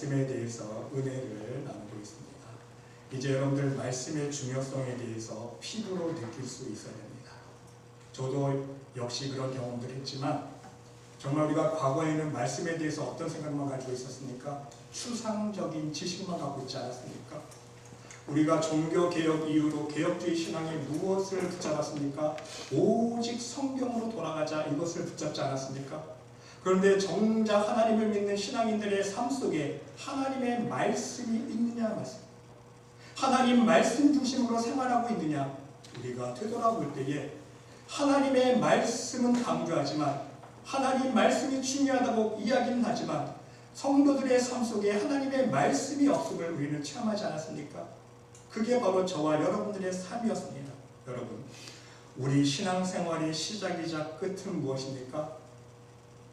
말씀에 대해서 은혜를 나누고 있습니다. 이제 여러분들 말씀의 중요성에 대해서 피부로 느낄 수 있어야 됩니다. 저도 역시 그런 경험들을 했지만 정말 우리가 과거에는 말씀에 대해서 어떤 생각만 가지고 있었습니까? 추상적인 지식만 갖고 있지 않았습니까? 우리가 종교개혁 이후로 개혁주의 신앙에 무엇을 붙잡았습니까? 오직 성경으로 돌아가자, 이것을 붙잡지 않았습니까? 그런데 정작 하나님을 믿는 신앙인들의 삶 속에 하나님의 말씀이 있느냐 말씀, 하나님 말씀 중심으로 생활하고 있느냐, 우리가 되돌아볼 때에 하나님의 말씀은 강조하지만, 하나님 말씀이 중요하다고 이야기는 하지만 성도들의 삶 속에 하나님의 말씀이 없음을 우리는 체험하지 않았습니까? 그게 바로 저와 여러분들의 삶이었습니다. 여러분, 우리 신앙생활의 시작이자 끝은 무엇입니까?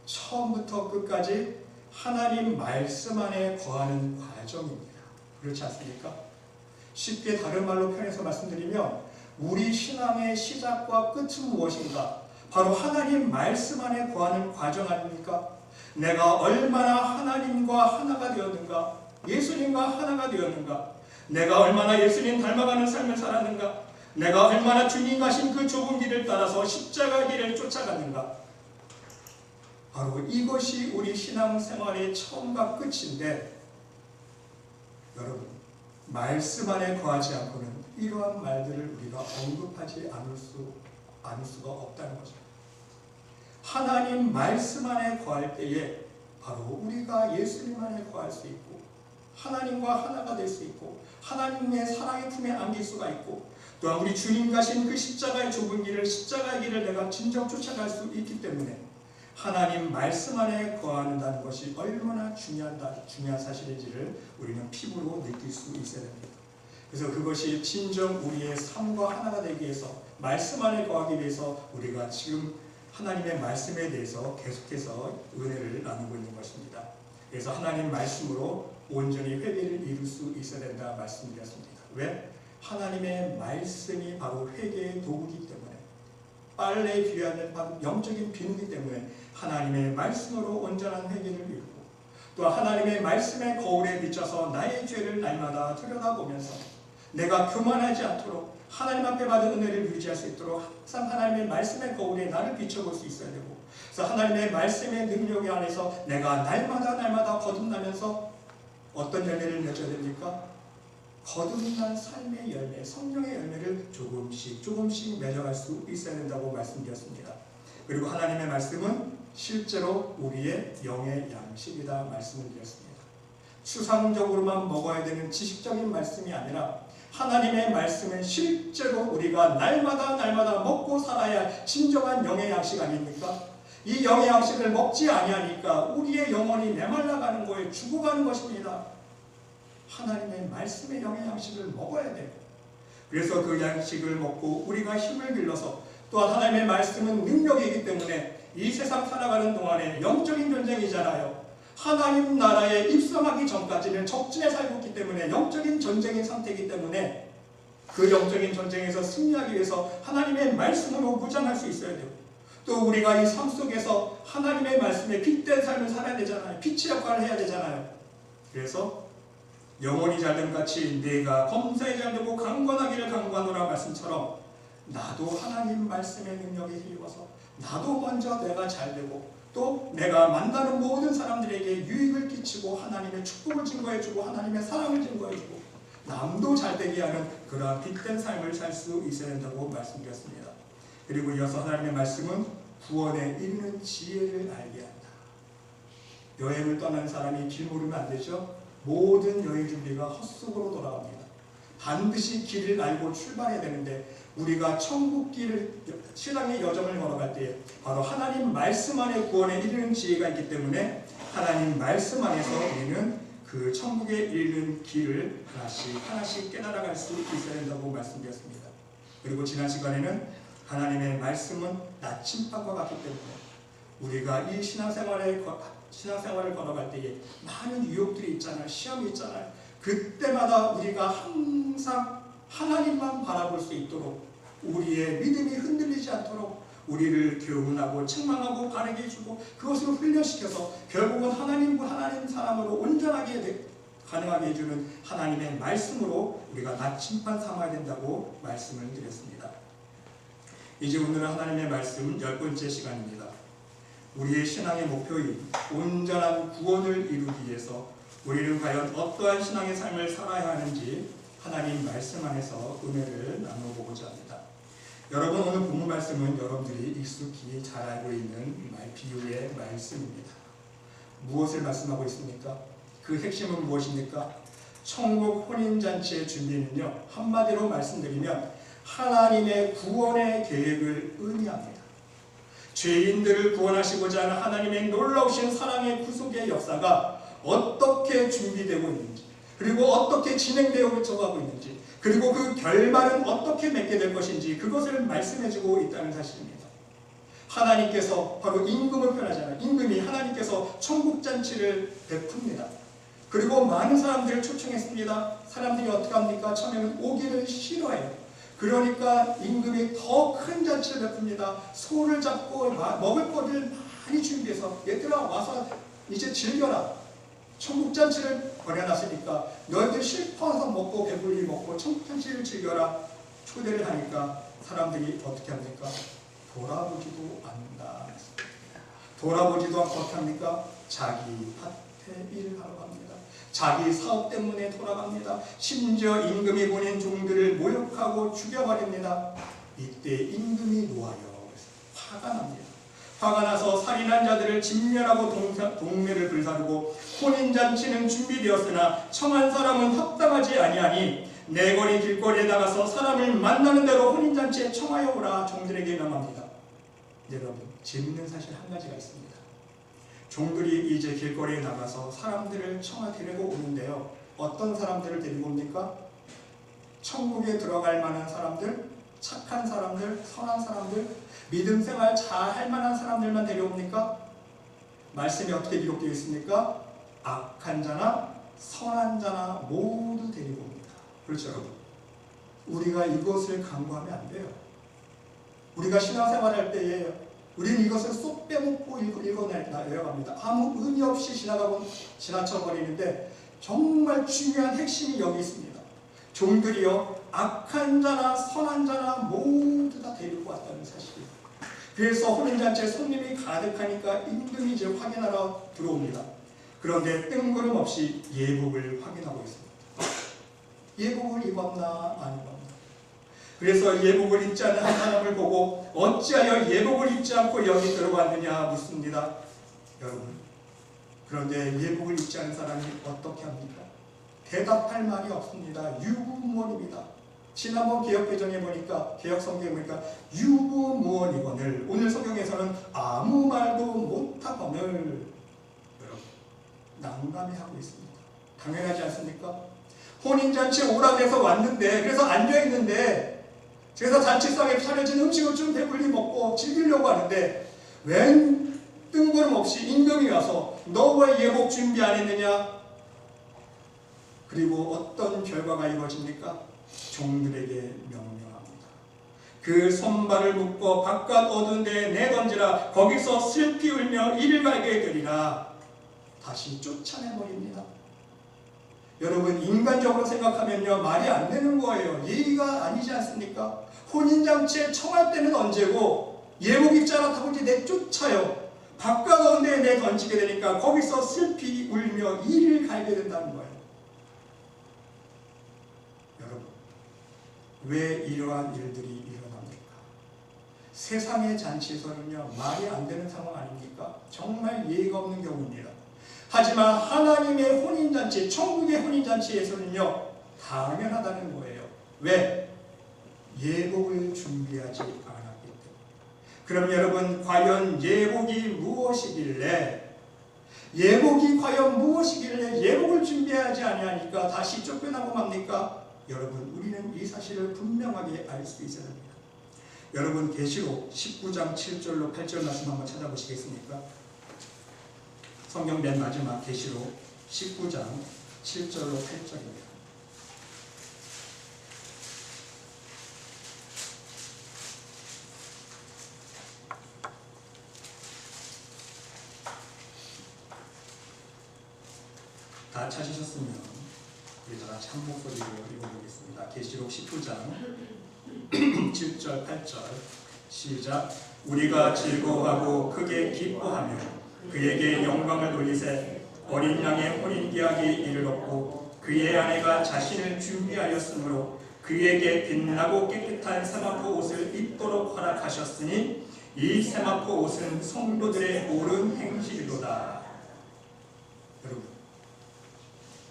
처음부터 끝까지 하나님 말씀 안에 거하는 과정입니다. 그렇지 않습니까? 쉽게 다른 말로 표현해서 말씀드리면 우리 신앙의 시작과 끝은 무엇인가? 바로 하나님 말씀 안에 거하는 과정 아닙니까? 내가 얼마나 하나님과 하나가 되었는가? 예수님과 하나가 되었는가? 내가 얼마나 예수님 닮아가는 삶을 살았는가? 내가 얼마나 주님 가신 그 좁은 길을 따라서 십자가 길을 쫓아갔는가? 바로 이것이 우리 신앙생활의 처음과 끝인데, 여러분, 말씀 안에 거하지 않고는 이러한 말들을 우리가 언급하지 않을 수가 없다는 거죠. 하나님 말씀 안에 거할 때에 바로 우리가 예수님 안에 거할 수 있고, 하나님과 하나가 될 수 있고, 하나님의 사랑의 품에 안길 수가 있고, 또한 우리 주님 가신 그 십자가의 좁은 길을, 십자가의 길을 내가 진정 쫓아갈 수 있기 때문에 하나님 말씀 안에 거한다는 것이 얼마나 중요한 사실인지를 우리는 피부로 느낄 수 있어야 됩니다. 그래서 그것이 진정 우리의 삶과 하나가 되기 위해서, 말씀 안에 거하기 위해서 우리가 지금 하나님의 말씀에 대해서 계속해서 은혜를 나누고 있는 것입니다. 그래서 하나님 말씀으로 온전히 회개를 이룰 수 있어야 된다 말씀드렸습니다. 왜? 하나님의 말씀이 바로 회개의 도구이기 때문에, 빨래에 비유하는 영적인 비누이기 때문에 하나님의 말씀으로 온전한 회개를 이루고, 또 하나님의 말씀의 거울에 비춰서 나의 죄를 날마다 들여다보면서 내가 교만하지 않도록 하나님 앞에 받은 은혜를 유지할 수 있도록 항상 하나님의 말씀의 거울에 나를 비춰볼 수 있어야 되고, 그래서 하나님의 말씀의 능력 안에서 내가 날마다 거듭나면서 어떤 열매를 맺어야 됩니까? 거듭난 삶의 열매, 성령의 열매를 조금씩 맺어갈 수 있어야 된다고 말씀드렸습니다. 그리고 하나님의 말씀은 실제로 우리의 영의 양식이다 말씀을 드렸습니다. 추상적으로만 먹어야 되는 지식적인 말씀이 아니라 하나님의 말씀은 실제로 우리가 날마다 먹고 살아야 진정한 영의 양식 아닙니까? 이 영의 양식을 먹지 아니하니까 우리의 영혼이 메말라가는 거에 죽어가는 것입니다. 하나님의 말씀의 영의 양식을 먹어야 돼요. 그래서 그 양식을 먹고 우리가 힘을 길러서, 또한 하나님의 말씀은 능력이기 때문에 이 세상 살아가는 동안에 영적인 전쟁이잖아요. 하나님 나라에 입성하기 전까지는 적진에 살고 있기 때문에 영적인 전쟁의 상태이기 때문에 그 영적인 전쟁에서 승리하기 위해서 하나님의 말씀으로 무장할 수 있어야 돼요. 또 우리가 이 삶 속에서 하나님의 말씀에 빛된 삶을 살아야 되잖아요. 빛의 역할을 해야 되잖아요. 그래서 영혼이 잘됨 같이 내가 검사에 잘되고 강건하기를 강건하노라 말씀처럼, 나도 하나님 말씀의 능력에 힘입어서 나도 먼저 내가 잘되고, 또 내가 만나는 모든 사람들에게 유익을 끼치고 하나님의 축복을 증거해주고 하나님의 사랑을 증거해주고 남도 잘되게 하는 그러한 빛된 삶을 살 수 있어야 된다고 말씀드렸습니다. 그리고 이어서 하나님의 말씀은 구원에 이르는 지혜를 알게 한다. 여행을 떠나는 사람이 길 모르면 안 되죠. 모든 여행 준비가 헛수고로 돌아갑니다. 반드시 길을 알고 출발해야 되는데, 우리가 천국 길을, 신앙의 여정을 걸어갈 때 바로 하나님 말씀 안에 구원에 이르는 지혜가 있기 때문에 하나님 말씀 안에서 우리는 그 천국에 이르는 길을 하나씩 깨달아갈 수 있어야 된다고 말씀드렸습니다. 그리고 지난 시간에는 하나님의 말씀은 나침반과 같기 때문에 우리가 이 신앙생활을 걸어갈 때에 많은 유혹들이 있잖아요. 시험이 있잖아요. 그때마다 우리가 항상 하나님만 바라볼 수 있도록, 우리의 믿음이 흔들리지 않도록, 우리를 교훈하고 책망하고 바르게 해주고 그것으로 훈련시켜서 결국은 하나님 사람으로 온전하게 가능하게 해주는 하나님의 말씀으로 우리가 나침반 삼아야 된다고 말씀을 드렸습니다. 이제 오늘은 하나님의 말씀 10번째 시간입니다. 우리의 신앙의 목표인 온전한 구원을 이루기 위해서 우리는 과연 어떠한 신앙의 삶을 살아야 하는지 하나님 말씀 안에서 은혜를 나눠보고자 합니다. 여러분, 오늘 본문 말씀은 여러분들이 익숙히 잘 알고 있는 비유의 말씀입니다. 무엇을 말씀하고 있습니까? 그 핵심은 무엇입니까? 천국 혼인잔치의 준비는요, 한마디로 말씀드리면 하나님의 구원의 계획을 의미합니다. 죄인들을 구원하시고자 하는 하나님의 놀라우신 사랑의 구속의 역사가 어떻게 준비되고 있는지, 그리고 어떻게 진행되어 가고 있는지, 그리고 그 결말은 어떻게 맺게 될 것인지 그것을 말씀해주고 있다는 사실입니다. 하나님께서 바로 임금을 표현하잖아요. 임금이 하나님께서 천국잔치를 베풉니다. 그리고 많은 사람들을 초청했습니다. 사람들이 어떻게 합니까? 처음에는 오기를 싫어해요. 그러니까 임금이 더 큰 잔치를 베풉니다. 소를 잡고 먹을 거를 많이 준비해서 얘들아 와서 이제 즐겨라. 천국잔치를 벌여놨으니까 너희들 실컷 먹고 배불리 먹고 천국잔치를 즐겨라. 초대를 하니까 사람들이 어떻게 합니까? 돌아보지도 않는다. 돌아보지도 않고 어떻게 합니까? 자기 밭에 일을 하러 갑니다. 자기 사업 때문에 돌아갑니다. 심지어 임금이 보낸 종들을 모욕하고 죽여버립니다. 이때 임금이 놓아요. 화가 납니다. 화가 나서 살인한 자들을 진멸하고 동매를 불사르고 혼인잔치는 준비되었으나 청한 사람은 합당하지 아니하니 내거리 길거리에 나가서 사람을 만나는 대로 혼인잔치에 청하여 오라. 종들에게 명합니다. 여러분, 재밌는 사실 한 가지가 있습니다. 종들이 이제 길거리에 나가서 사람들을 데리고 오는데요. 어떤 사람들을 데리고 옵니까? 천국에 들어갈 만한 사람들, 착한 사람들, 선한 사람들, 믿음 생활 잘 할 만한 사람들만 데려옵니까? 말씀이 어떻게 기록되어 있습니까? 악한 자나 선한 자나 모두 데리고 옵니다. 그렇죠, 여러분? 우리가 이것을 강구하면 안 돼요. 우리가 신앙생활할 때에 우리는 이것을 쏙 빼먹고 읽어내려갑니다. 아무 의미 없이 지나쳐버리는데 정말 중요한 핵심이 여기 있습니다. 종들이요, 악한 자나 선한 자나 모두 다 데리고 왔다는 사실이에요. 그래서 혼인잔치에 손님이 가득하니까 임금이 이제 확인하러 들어옵니다. 그런데 뜬구름없이 예복을 확인하고 있습니다. 예복을 입었나 안 입었나. 그래서 예복을 입지 않는 한 사람을 보고 어찌하여 예복을 입지 않고 여기 들어왔느냐 묻습니다. 여러분, 그런데 예복을 입지 않은 사람이 어떻게 합니까? 대답할 말이 없습니다. 유구무원입니다. 지난번 개혁개정에 보니까, 개혁성경에 보니까 유구무원이거늘, 오늘 성경에서는 아무 말도 못하거늘. 여러분, 난감해하고 있습니다. 당연하지 않습니까? 혼인잔치에 오라 해서 왔는데, 그래서 앉아있는데, 그래서 잔치상에 차려진 음식을 좀 배불리 먹고 즐기려고 하는데 웬 뜬구름없이 임금이 와서 너 왜 예복 준비 안 했느냐? 그리고 어떤 결과가 이루어집니까? 종들에게 명령합니다. 그 손발을 묶어 바깥 어두운 데에 내던지라. 거기서 슬피 울며 이를 갈게 되리라. 다시 쫓아내버립니다. 여러분, 인간적으로 생각하면요, 말이 안 되는 거예요. 예의가 아니지 않습니까? 혼인잔치에 청할 때는 언제고 예복 입지 않았다고 이제 내쫓아요. 바깥 어두운 데에 내던지게 되니까 거기서 슬피 울며 이를 갈게 된다는 거예요. 여러분, 왜 이러한 일들이 일어납니까? 세상의 잔치에서는요, 말이 안 되는 상황 아닙니까? 정말 예의가 없는 경우입니다. 하지만 하나님의 혼인잔치, 천국의 혼인잔치에서는요, 당연하다는 거예요. 왜? 예복을 준비하지 않았기 때문에. 그럼 여러분, 과연 예복이 무엇이길래, 예복을 준비하지 아니하니까 다시 쫓겨나고 맙니까? 여러분, 우리는 이 사실을 분명하게 알 수 있어야 합니다. 여러분, 계시록 19장 7절로 8절 말씀 한번 찾아보시겠습니까? 성경 맨 마지막 계시록 19장 7절로 8절입니다. 찾으시면 우리 다 같이 한 목소리로 읽어보겠습니다. 계시록 19장 7절 8절 시작. 우리가 즐거워하고 크게 기뻐하며 그에게 영광을 돌리세. 어린 양의 혼인기약이 이르렀고 그의 아내가 자신을 준비하였으므로 그에게 빛나고 깨끗한 세마포 옷을 입도록 허락하셨으니 이 세마포 옷은 성도들의 옳은 행실이로다. 여러분,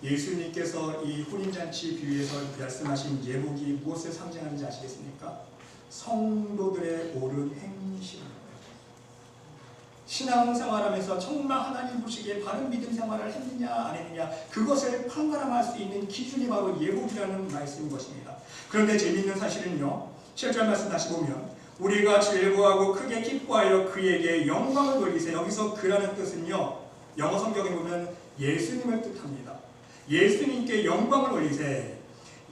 예수님께서 이 혼인잔치 비유에서 말씀하신 예복이 무엇을 상징하는지 아시겠습니까? 성도들의 옳은 행실입니다. 신앙생활하면서 정말 하나님 보시기에 바른 믿음 생활을 했느냐 안 했느냐 그것을 판가름할 수 있는 기준이 바로 예복이라는 말씀인 것입니다. 그런데 재미있는 사실은요, 7절 말씀 다시 보면 우리가 즐거워하고 크게 기뻐하여 그에게 영광을 돌리세. 여기서 그라는 뜻은요, 영어 성경에 보면 예수님을 뜻합니다. 예수님께 영광을 돌리세.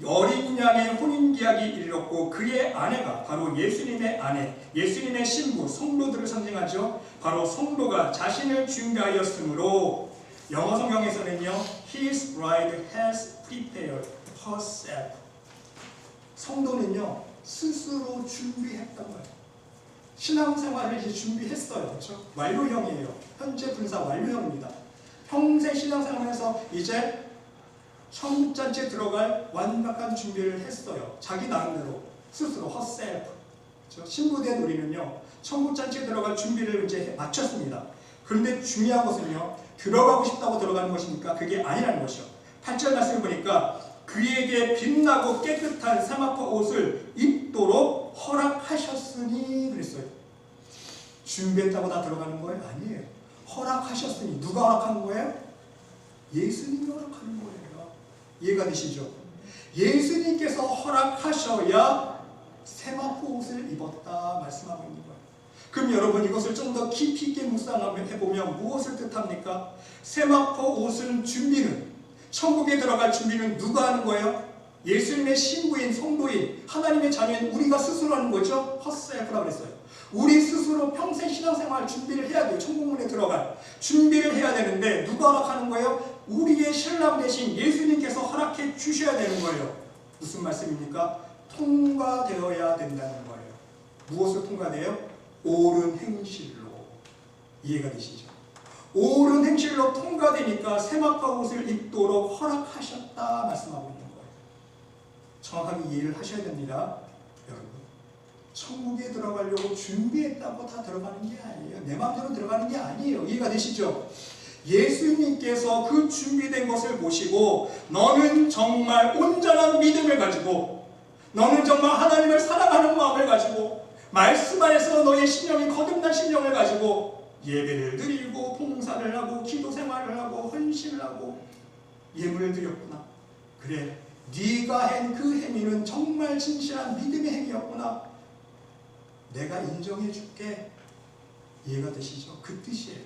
어린 양의 혼인기약이 이르렀고 그의 아내가 바로 예수님의 아내, 예수님의 신부, 성도들을 상징하죠. 바로 성도가 자신을 준비하였으므로 영어 성경에서는요, His bride has prepared herself. 성도는요, 스스로 준비했던 거예요. 신앙생활을 이제 준비했어요. 그렇죠? 완료형이에요. 현재 분사 완료형입니다. 평생 신앙생활에서 이제 청국잔치에 들어갈 완벽한 준비를 했어요. 자기 나름대로 스스로 herself. 그렇죠? 신부된 우리는요, 청국잔치에 들어갈 준비를 이제 마쳤습니다. 그런데 중요한 것은요, 들어가고 싶다고 들어가는 것이니까 그게 아니라는 것이요. 8절 말씀을 보니까 그에게 빛나고 깨끗한 세마포 옷을 입도록 허락하셨으니 그랬어요. 준비했다고 다 들어가는 거예요? 아니에요. 허락하셨으니. 누가 허락한 거예요? 예수님이 허락하는 거예요. 이해가 되시죠? 예수님께서 허락하셔야 세마포 옷을 입었다 말씀하고 있는 거예요. 그럼 여러분, 이것을 좀 더 깊이 있게 묵상해보면 무엇을 뜻합니까? 세마포 옷은 준비는, 천국에 들어갈 준비는 누가 하는 거예요? 예수님의 신부인 성도인 하나님의 자녀인 우리가 스스로 하는 거죠. herself라고 그랬어요. 우리 스스로 평생 신앙생활 준비를 해야 돼요. 천국문에 들어갈 준비를 해야 되는데 누가 허락하는 거예요? 우리의 신랑 대신 예수님께서 허락해 주셔야 되는 거예요. 무슨 말씀입니까? 통과되어야 된다는 거예요. 무엇을 통과돼요? 옳은 행실로. 이해가 되시죠? 옳은 행실로 통과되니까 세마포 옷을 입도록 허락하셨다 말씀하고 있는 거예요. 정확하게 이해를 하셔야 됩니다. 여러분, 천국에 들어가려고 준비했다고 다 들어가는 게 아니에요. 내 마음대로 들어가는 게 아니에요. 이해가 되시죠? 예수님께서 그 준비된 것을 보시고 너는 정말 온전한 믿음을 가지고, 너는 정말 하나님을 사랑하는 마음을 가지고, 말씀 안에서 너의 신령이 거듭난 신령을 가지고 예배를 드리고 봉사를 하고 기도 생활을 하고 헌신을 하고 예물을 드렸구나. 그래, 네가 한 그 행위는 정말 진실한 믿음의 행위였구나. 내가 인정해 줄게. 이해가 되시죠? 그 뜻이에요.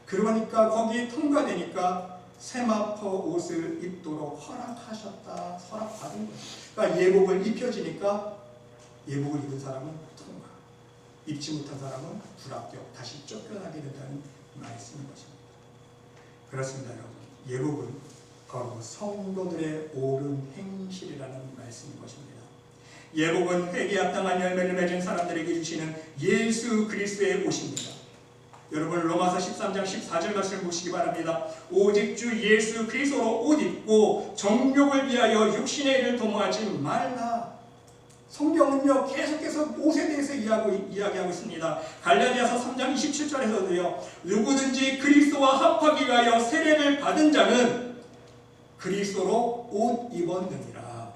그러니까 거기 통과되니까 세마포 옷을 입도록 허락하셨다. 허락받은 거예요. 그러니까 예복을 입혀지니까 예복을 입은 사람은 통과, 입지 못한 사람은 불합격, 다시 쫓겨나게 된다는 말씀인 것입니다. 그렇습니다, 여러분. 예복은 바로 성도들의 옳은 행실이라는 말씀인 것입니다. 예복은 회개에 합당한 열매를 맺은 사람들에게 주시는 예수 그리스도의 옷입니다. 여러분, 로마서 13장 14절 말씀을 보시기 바랍니다. 오직 주 예수 그리스도로 옷 입고 정욕을 위하여 육신의 일을 도모하지 말라. 성경은요, 계속해서 옷에 대해서 이야기하고 있습니다. 갈라디아서 3장 27절에서도요, 누구든지 그리스도와 합하기 위하여 세례를 받은 자는 그리스도로 옷 입었느니라.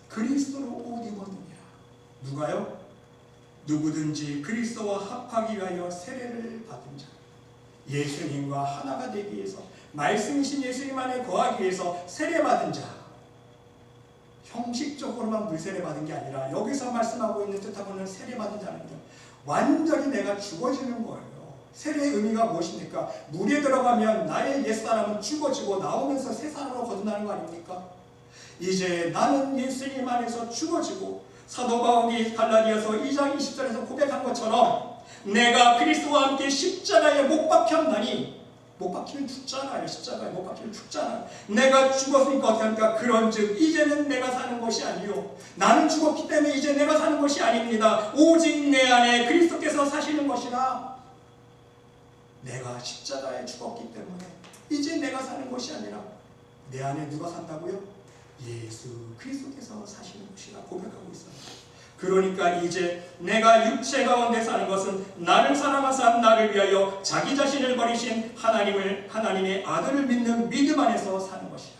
그리스도로 옷 입었느니라. 누가요? 누구든지 그리스도와 합하기 위하여 세례를 받은 자. 예수님과 하나가 되기 위해서, 말씀이신 예수님 안에 거하기 위해서 세례받은 자. 형식적으로만 물세례 받은 게 아니라 여기서 말씀하고 있는 뜻하고는 세례받은 자는요, 완전히 내가 죽어지는 거예요. 세례의 의미가 무엇입니까? 물에 들어가면 나의 옛사람은 죽어지고 나오면서 새 사람으로 거듭나는 거 아닙니까? 이제 나는 예수님 안에서 죽어지고, 사도 바울이 갈라디아서 2장 20절에서 고백한 것처럼 내가 그리스도와 함께 십자가에 못 박혔나니 못 박히면 죽잖아요. 십자가에 못 박히면 죽잖아요. 내가 죽었으니까 어떻게 합니까? 그런즉 이제는 내가 사는 것이 아니요 나는 죽었기 때문에 이제 내가 사는 것이 아닙니다. 오직 내 안에 그리스도께서 사시는 것이라. 내가 십자가에 죽었기 때문에 이제 내가 사는 것이 아니라 내 안에 누가 산다고요? 예수 그리스도께서 사시는 것이라 고백하고 있어요. 그러니까 이제 내가 육체 가운데 사는 것은 나를 사랑하사 나를 위하여 자기 자신을 버리신 하나님의 아들을 믿는 믿음 안에서 사는 것이다.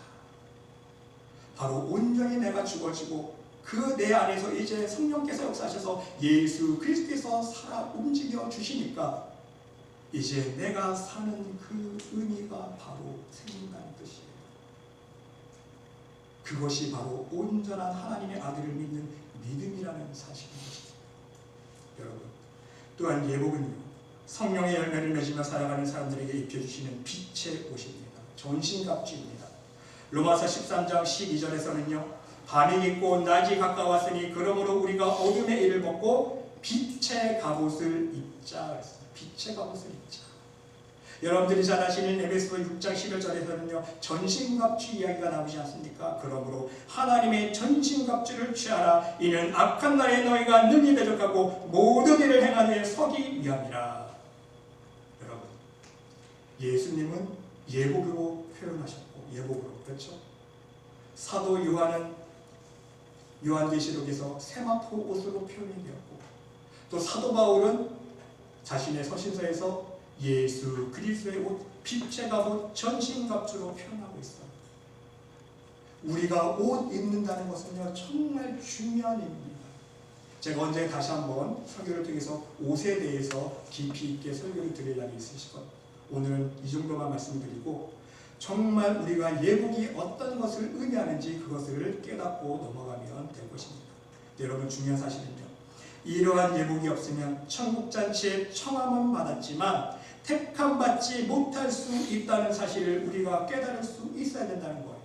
바로 온전히 내가 죽어지고 그 내 안에서 이제 성령께서 역사하셔서 예수 그리스도께서 살아 움직여 주시니까 이제 내가 사는 그 의미가 바로 생긴다는 뜻이에요. 그것이 바로 온전한 하나님의 아들을 믿는 믿음이라는 사실인 것입니다. 여러분, 또한 예복은요, 성령의 열매를 맺으며 살아가는 사람들에게 입혀주시는 빛의 옷입니다. 전신갑주입니다. 로마서 13장 12절에서는요, 밤이 깊고 낮이 가까웠으니 그러므로 우리가 어둠의 일을 벗고 빛의 갑옷을 입자 그랬어요. 빛의 갑옷을 입자. 여러분들이 잘 아시는 에베소서 6장 11절에서는요 전신갑주 이야기가 나오지 않습니까? 그러므로 하나님의 전신갑주를 취하라. 이는 악한 날에 너희가 능히 대적하고 모든 일을 행하되 서기 위함이라. 여러분, 예수님은 예복으로 표현하셨고 예복으로, 그렇죠? 사도 요한은 요한계시록에서 세마포 옷으로 표현이 되었고, 또 사도 바울은 자신의 서신서에서 예수 그리스도의 옷, 빛의 갑옷, 전신갑주로 표현하고 있어요. 우리가 옷 입는다는 것은요 정말 중요한 의미입니다. 제가 언제 다시 한번 설교를 통해서 옷에 대해서 깊이 있게 설교를 드릴 날이 있으실 겁니다. 오늘은 이 정도만 말씀드리고, 정말 우리가 예복이 어떤 것을 의미하는지 그것을 깨닫고 넘어가면 될 것입니다. 여러분, 중요한 사실은요, 이러한 예복이 없으면 천국잔치에 청함은 받았지만 택함받지 못할 수 있다는 사실을 우리가 깨달을 수 있어야 된다는 거예요.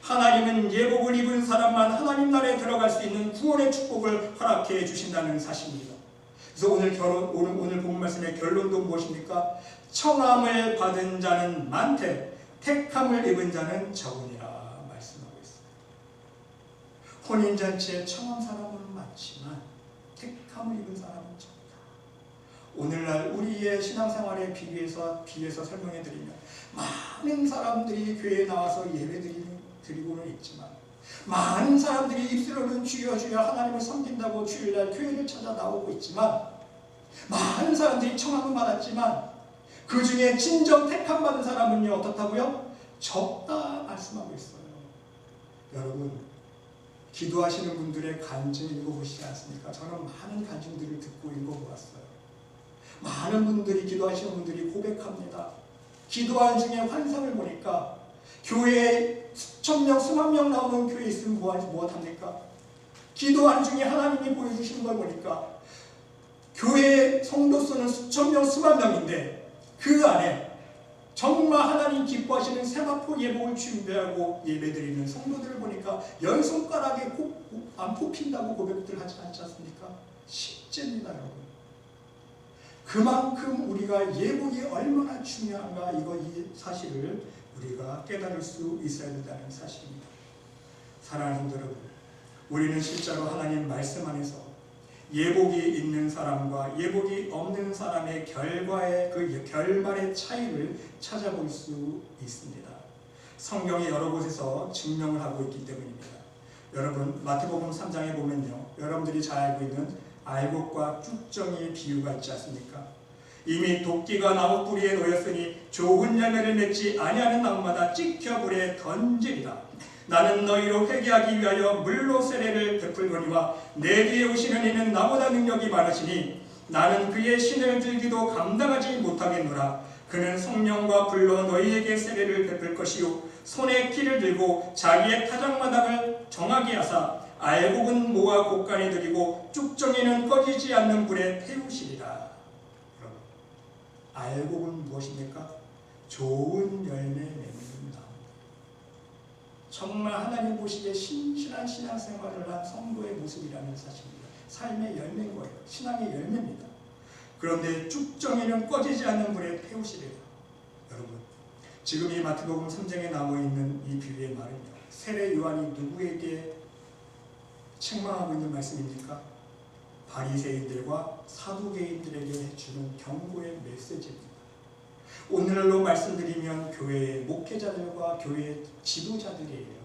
하나님은 예복을 입은 사람만 하나님 나라에 들어갈 수 있는 구원의 축복을 허락해 주신다는 사실입니다. 그래서 오늘 본문 말씀의 결론도 무엇입니까? 청함을 받은 자는 많되 택함을 입은 자는 적으니라 말씀하고 있습니다. 혼인잔치에 청함 사람은 많지만 택함을 입은 사람은 적다. 오늘날 우리의 신앙생활에 비해서 설명해드리면 많은 사람들이 교회에 나와서 예배드리고는 있지만, 많은 사람들이 입술로는 주여 주여 하나님을 섬긴다고 주일날 교회를 찾아 나오고 있지만, 많은 사람들이 청함을 받았지만 그 중에 진정 택함 받은 사람은요 어떻다고요? 적다 말씀하고 있어요. 여러분, 기도하시는 분들의 간증 읽어보시지 않습니까? 저는 많은 간증들을 듣고 읽어보았어요. 많은 분들이, 기도하시는 분들이 고백합니다. 기도하는 중에 환상을 보니까 교회에 수천 명, 수만 명 나오는 교회에 있으면 무엇합니까? 기도하는 중에 하나님이 보여주시는 걸 보니까 교회 성도 수는 수천 명, 수만 명인데 그 안에 정말 하나님 기뻐하시는 세마포 예복을 준비하고 예배드리는 성도들을 보니까 열 손가락에 안 뽑힌다고 고백들 하지 않지 않습니까? 실제입니다, 여러분. 그만큼 우리가 예복이 얼마나 중요한가, 이 사실을 우리가 깨달을 수 있어야 된다는 사실입니다. 사랑하는 성도 여러분, 우리는 실제로 하나님 말씀 안에서 예복이 있는 사람과 예복이 없는 사람의 결말의 차이를 찾아볼 수 있습니다. 성경이 여러 곳에서 증명을 하고 있기 때문입니다. 여러분, 마태복음 3장에 보면요, 여러분들이 잘 알고 있는 알곡과 쭉정이의 비유가 있지 않습니까? 이미 도끼가 나무 뿌리에 놓였으니 좋은 열매를 맺지 아니하는 나무마다 찍혀 불에 던지리라. 나는 너희로 회개하기 위하여 물로 세례를 베풀거니와 내 뒤에 오시는 이는 나보다 능력이 많으시니 나는 그의 신을 들기도 감당하지 못하겠노라. 그는 성령과 불로 너희에게 세례를 베풀 것이요 손에 키를 들고 자기의 타작마당을 정하게 하사 알곡은 모아 곳간에 들이고 쭉정이는 꺼지지 않는 불에 태우시리라. 여러분, 알곡은 무엇입니까? 좋은 열매 맺는 나무. 정말 하나님 보시기에 신실한 신앙생활을 한 성도의 모습이라는 사실입니다. 삶의 열매인 거예요. 신앙의 열매입니다. 그런데 쭉정이는 꺼지지 않는 불에 태우시리라. 여러분, 지금 이 마태복음 3장에 나와 있는 이 비유의 말은요, 세례 요한이 누구에게 책망하고 있는 말씀입니까? 바리새인들과 사두개인들에게 해주는 경고의 메시지입니다. 오늘날로 말씀드리면 교회의 목회자들과 교회의 지도자들이에요.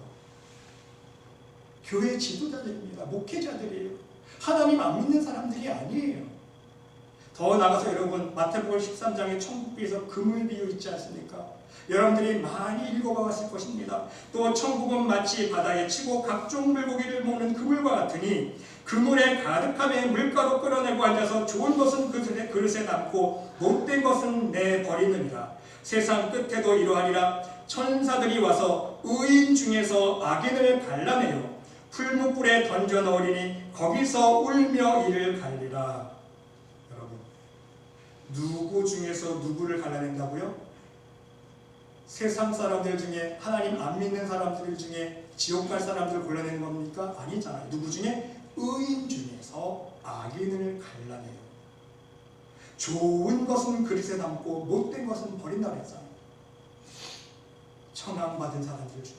교회의 지도자들입니다. 목회자들이에요. 하나님 안 믿는 사람들이 아니에요. 더 나가서 여러분, 마태복음 13장에 천국비에서 금을 비유 있지 않습니까? 여러분들이 많이 읽어봤을 것입니다. 또 천국은 마치 바다에 치고 각종 물고기를 먹는 그물과 같으니 그물에 가득함에 물가로 끌어내고 앉아서 좋은 것은 그릇에 남고 못된 것은 내버리느니라. 세상 끝에도 이러하리라. 천사들이 와서 의인 중에서 악인을 갈라내요 풀무불에 던져 넣으리니 거기서 울며 이를 갈리라. 여러분, 누구 중에서 누구를 갈라낸다고요? 세상 사람들 중에, 하나님 안 믿는 사람들 중에 지옥 갈 사람들 골라내는 겁니까? 아니잖아요. 누구 중에? 의인 중에서 악인을 갈라내요. 좋은 것은 그릇에 담고 못된 것은 버린다고 했잖아요. 청함받은 사람들 중에,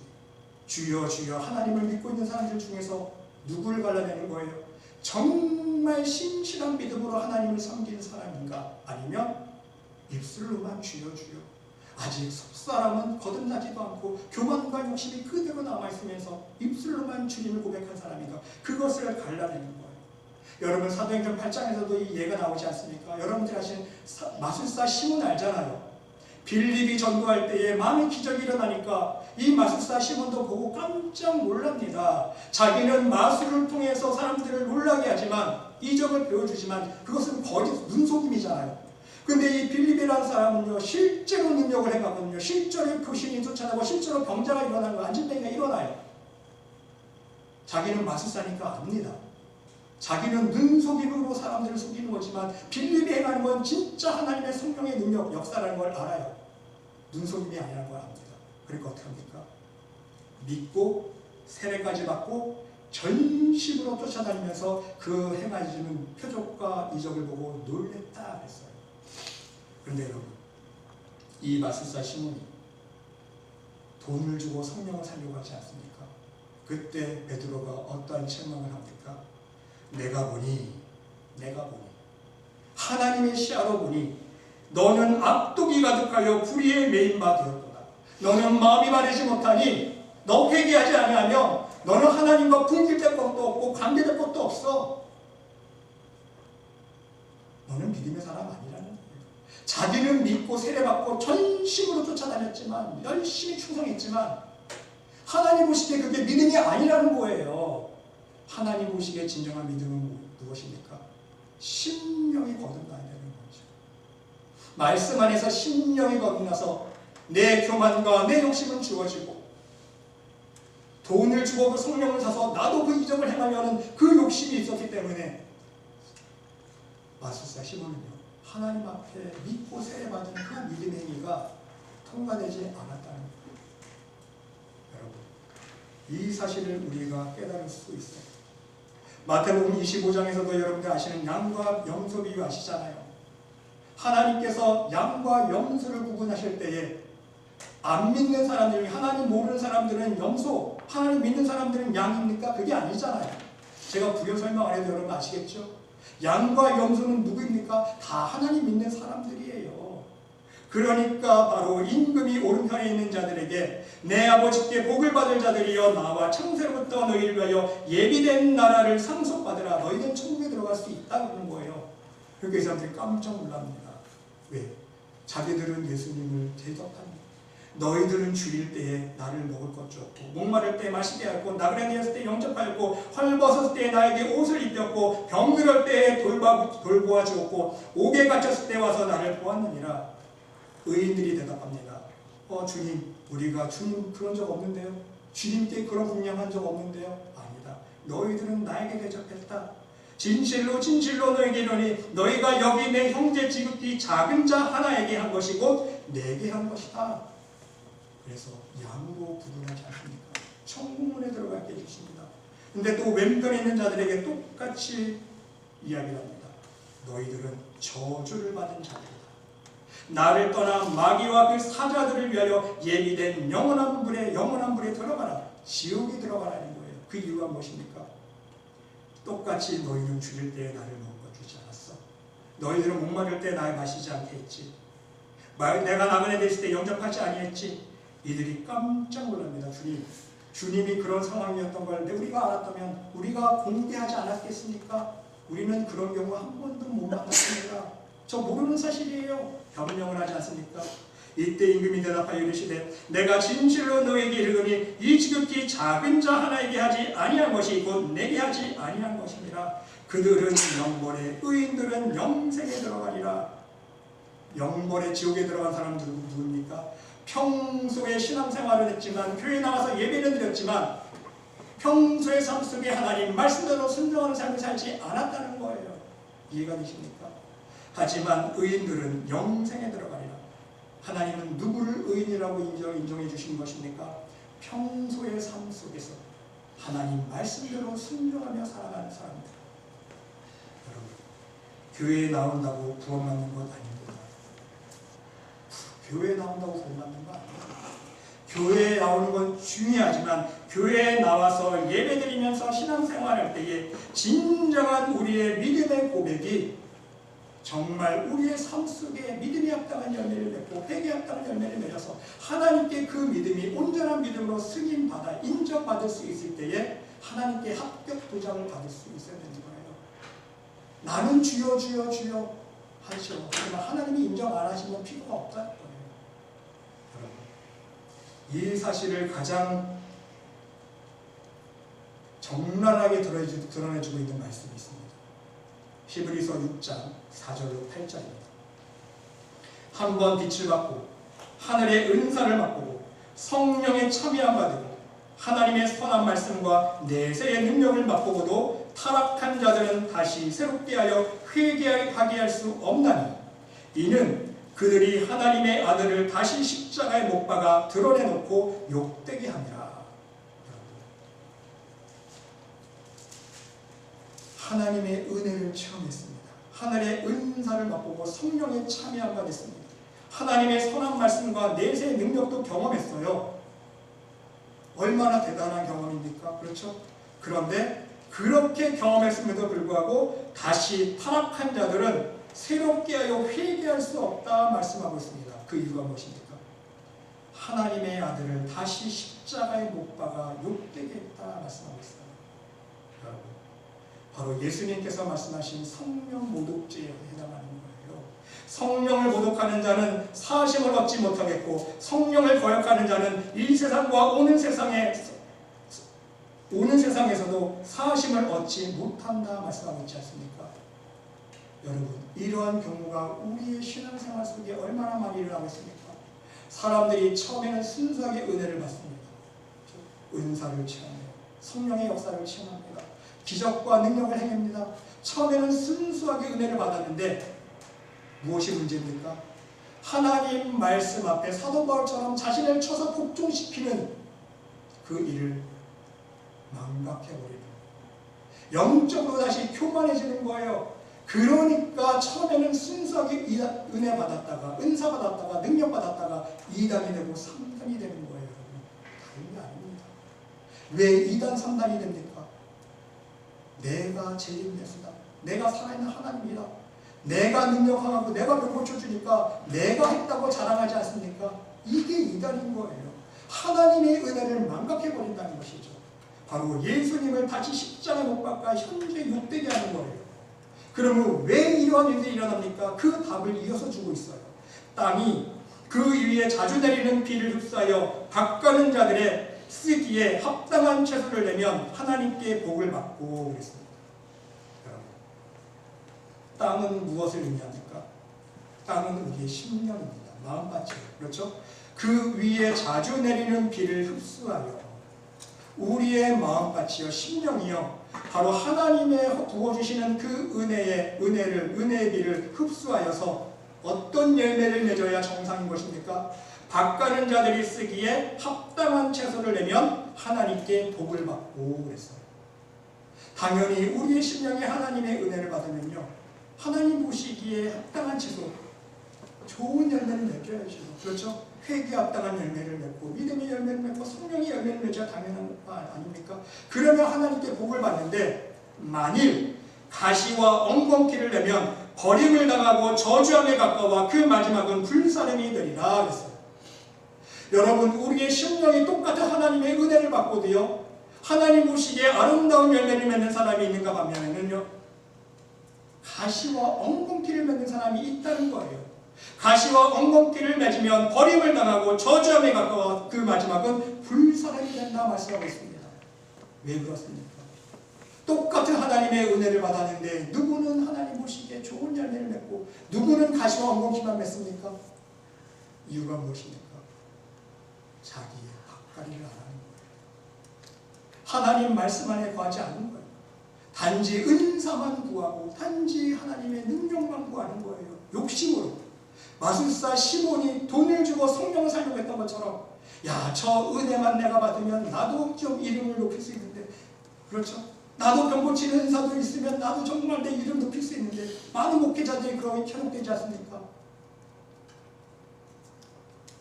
주여 주여 하나님을 믿고 있는 사람들 중에서 누구를 갈라내는 거예요? 정말 신실한 믿음으로 하나님을 섬기는 사람인가? 아니면 입술로만 주여 주여, 아직 속사람은 거듭나지도 않고 교만과 욕심이 그대로 남아있으면서 입술로만 주님을 고백한 사람인가? 그것을 갈라내는 거예요. 여러분, 사도행전 8장에서도 이 예가 나오지 않습니까? 여러분들 아시는 마술사 시몬 알잖아요. 빌립이 전도할 때에 많은 기적이 일어나니까 이 마술사 시몬도 보고 깜짝 놀랍니다. 자기는 마술을 통해서 사람들을 놀라게 하지만, 이적을 배워주지만 그것은 거짓 눈속임이잖아요. 근데 이 빌립이라는 사람은요, 실제로 능력을 해가거든요. 실제로 교신이 쫓아나고 실제로 병자가 일어나고 안진뱅이가 일어나요. 자기는 마술사니까 압니다. 자기는 눈속임으로 사람들을 속이는 거지만 빌립이 행하는 건 진짜 하나님의 성령의 능력, 역사라는 걸 알아요. 눈속임이 아니라는 걸 압니다. 그러니까 어떻게 합니까? 믿고 세례까지 받고 전심으로 쫓아다니면서 그 행하시는 표적과 이적을 보고 놀랬다 그랬어요. 그런데 여러분, 이 마술사 시몬이 돈을 주고 성령을 살려고 하지 않습니까? 그때 베드로가 어떠한 책망을 합니까? 내가 보니 하나님의 시야로 보니 너는 악독이 가득하여 불의에 매인 바 되었구나. 너는 마음이 바르지 못하니 너 회개하지 아니하면 너는 하나님과 분질될 것도 없고 관계될 것도 없어. 너는 믿음의 사람 아니라는 거예요. 자기는 믿고 세례받고 전심으로 쫓아다녔지만, 열심히 충성했지만 하나님 보시기에 그게 믿음이 아니라는 거예요. 하나님 보시기에 진정한 믿음은 무엇입니까? 심령이 거듭나야 되는 거죠. 말씀 안에서 심령이 거듭나서 내 교만과 내 욕심은 주어지고, 돈을 주고 그 성령을 사서 나도 그 이적을 행하려는 그 욕심이 있었기 때문에 마술사 시몬은요, 하나님 앞에 믿고 세례받은 그 믿음의 행위가 통과되지 않았다는 거예요. 여러분, 이 사실을 우리가 깨달을 수 있어요. 마태복음 25장에서도 여러분들 아시는 양과 염소 비유 아시잖아요. 하나님께서 양과 염소를 구분하실 때에 안 믿는 사람들, 하나님 모르는 사람들은 염소, 하나님 믿는 사람들은 양입니까? 그게 아니잖아요. 제가 부연 설명 안 해도 여러분 아시겠죠? 양과 염소는 누구입니까? 다 하나님 믿는 사람들이에요. 그러니까 바로 임금이 오른편에 있는 자들에게 내 아버지께 복을 받을 자들이여 나와 창세로부터 너희를 위하여 예비된 나라를 상속받으라. 너희는 천국에 들어갈 수 있다는 거예요. 그러니까 이 사람들이 깜짝 놀랍니다. 왜? 자기들은 예수님을 대접합니다. 너희들은 줄일 때에 나를 먹을 것 주었고, 목마를 때 마시게 하였고, 나그네되었을 때 영접하였고, 헐벗었을 때에 나에게 옷을 입혔고, 병들을 때에 돌보아 주었고, 옥에 갇혔을 때 와서 나를 보았느니라. 의인들이 대답합니다. 주님, 우리가 주님 그런 적 없는데요? 주님께 그런 분양한 적 없는데요? 아니다. 너희들은 나에게 대접했다. 진실로 진실로 너에게 이르노니 너희가 여기 내 형제 지극히 작은 자 하나에게 한 것이 곧 내게 한 것이다. 그래서 양으로 구분하지 않습니까? 천국문에 들어가게 해주십니다. 근데 또 왼편에 있는 자들에게 똑같이 이야기를 합니다. 너희들은 저주를 받은 자들이다. 나를 떠나 마귀와 그 사자들을 위하여 예비된 영원한 불에 들어가라. 지옥에 들어가라는 거예요. 그 이유가 무엇입니까? 똑같이 너희는 죽일 때에 나를 먹어주지 않았어. 너희들은 목마를 때 나를 마시지 않게 했지. 내가 나그네 됐을 때 영접하지 아니했지. 이들이 깜짝 놀랍니다. 주님이 그런 상황이었던 걸 우리가 알았다면 우리가 공개하지 않았겠습니까? 우리는 그런 경우 한 번도 못 만났습니다. 저 모르는 사실이에요. 변명을 하지 않습니까? 이때 임금이 대답하여 이르시되 내가 진실로 너에게 이르노니 이 지극히 작은 자 하나에게 하지 아니한 것이 곧 내게 하지 아니한 것이니라. 그들은 영벌에 의인들은 영생에 들어가리라. 영벌에 지옥에 들어간 사람은 누굽니까? 평소에 신앙생활을 했지만 교회에 나가서 예배를 드렸지만 평소의 삶 속에 하나님 말씀대로 순종하는 삶을 살지 않았다는 거예요. 이해가 되십니까? 하지만 의인들은 영생에 들어가리라. 하나님은 누구를 의인이라고 인정해 주신 것입니까? 평소의 삶 속에서 하나님 말씀대로 순종하며 살아가는 사람들. 여러분, 교회에 나온다고 구원받는 것 아닙니다. 교회에 나온다고 구원받는 거 아니에요. 교회에 나오는 건 중요하지만 교회에 나와서 예배드리면서 신앙생활할 때에 진정한 우리의 믿음의 고백이 정말 우리의 삶 속에 믿음이 합당한 열매를 맺고 회개에 합당한 열매를 맺어서 하나님께 그 믿음이 온전한 믿음으로 승인받아 인정받을 수 있을 때에 하나님께 합격 도장을 받을 수 있어야 되는 거예요. 나는 주여 주여 주여 하시오. 하지만 하나님이 인정 안 하시면 필요가 없다는 거예요. 이 사실을 가장 적나라하게 드러내주고 있는 말씀이 있습니다. 히브리서 6장 4절로 8절입니다. 한번 빛을 받고 하늘의 은사를 맛보고 성령의 참여함 받고 하나님의 선한 말씀과 내세의 능력을 맛보고도 타락한 자들은 다시 새롭게 하여 회개하게 할 수 없나니 이는 그들이 하나님의 아들을 다시 십자가에 못 박아 드러내놓고 욕되게 함이라. 하나님의 은혜를 체험했습니다. 하늘의 은사를 맛보고 성령에 참여한 바 됐습니다. 하나님의 선한 말씀과 내세의 능력도 경험했어요. 얼마나 대단한 경험입니까? 그렇죠? 그런데 그렇게 경험했음에도 불구하고 다시 타락한 자들은 새롭게 하여 회개할 수 없다 말씀하고 있습니다. 그 이유가 무엇입니까? 하나님의 아들을 다시 십자가에 못 박아 욕되게 했다 말씀하고 있어요. 여러분, 바로 예수님께서 말씀하신 성령 모독죄에 해당하는 거예요. 성령을 모독하는 자는 사심을 얻지 못하겠고 성령을 거역하는 자는 이 세상과 오는 세상에서도 사심을 얻지 못한다 말씀하고 있지 않습니까? 여러분, 이러한 경우가 우리의 신앙생활 속에 얼마나 많이 일어나고 있습니까? 사람들이 처음에는 순수하게 은혜를 받습니다. 은사를 체험해요. 성령의 역사를 체험합니다. 기적과 능력을 행합니다. 처음에는 순수하게 은혜를 받았는데 무엇이 문제입니까? 하나님 말씀 앞에 사도 바울처럼 자신을 쳐서 복종시키는 그 일을 망각해버리는, 영적으로 다시 교만해지는 거예요. 그러니까 처음에는 순수하게 은혜 받았다가 은사 받았다가 능력 받았다가 2단이 되고 3단이 되는 거예요. 다른 게 아닙니다. 왜 2단 3단이 됩니까? 내가 제일 예수다. 내가 살아있는 하나님이다. 내가 능력하고 내가 그 고쳐주니까 내가 했다고 자랑하지 않습니까? 이게 2단인 거예요. 하나님의 은혜를 망각해버린다는 것이죠. 바로 예수님을 다시 십자가에 못 박아 현재 욕되게 하는 거예요. 그러면 왜 이러한 일들이 일어납니까? 그 답을 이어서 주고 있어요. 땅이 그 위에 자주 내리는 비를 흡수하여 밭가는 자들의 쓰기에 합당한 채소를 내면 하나님께 복을 받고 그랬습니다. 땅은 무엇을 의미합니까? 땅은 우리의 심령입니다. 마음밭이에요. 그렇죠? 그 위에 자주 내리는 비를 흡수하여 우리의 마음밭이요 심령이요 바로 하나님의 부어주시는 그 은혜의 비를 흡수하여서 어떤 열매를 맺어야 정상인 것입니까? 밭가는 자들이 쓰기에 합당한 채소를 내면 하나님께 복을 받고 그랬어요. 당연히 우리의 심령이 하나님의 은혜를 받으면요 하나님 보시기에 합당한 채소, 좋은 열매를 맺어야죠. 그렇죠? 회개에 합당한 열매를 맺고 믿음의 열매를 맺고 성령의 열매를 맺어야 당연한 거 아닙니까? 그러면 하나님께 복을 받는데 만일 가시와 엉겅퀴를 내면 버림을 당하고 저주함에 가까워 그 마지막은 불사름이 되리라 그랬어요. 여러분 우리의 심령이 똑같은 하나님의 은혜를 받고도요 하나님 보시기에 아름다운 열매를 맺는 사람이 있는가 하면은요 가시와 엉겅퀴를 맺는 사람이 있다는 거예요. 가시와 엉겅퀴를 맺으면 버림을 당하고 저주함에 가까워 그 마지막은 불사름이 된다 말씀하고 있습니다. 왜 그렇습니까? 똑같은 하나님의 은혜를 받았는데 누구는 하나님 보시기에 좋은 열매를 맺고 누구는 가시와 엉겅퀴만 맺습니까? 이유가 무엇입니까? 자기의 밭가리를 안 하는 거예요. 하나님 말씀 안에 거하지 않는 거예요. 단지 은사만 구하고 단지 하나님의 능력만 구하는 거예요. 욕심으로. 마술사 시몬이 돈을 주고 성령을 살려고 했던 것처럼 야, 저 은혜만 내가 받으면 나도 좀 이름을 높일 수 있는데 그렇죠? 나도 병 고치는 은사도 있으면 나도 정말 내 이름 높일 수 있는데 많은 목회자들이 그렇게 현혹되지 않습니까?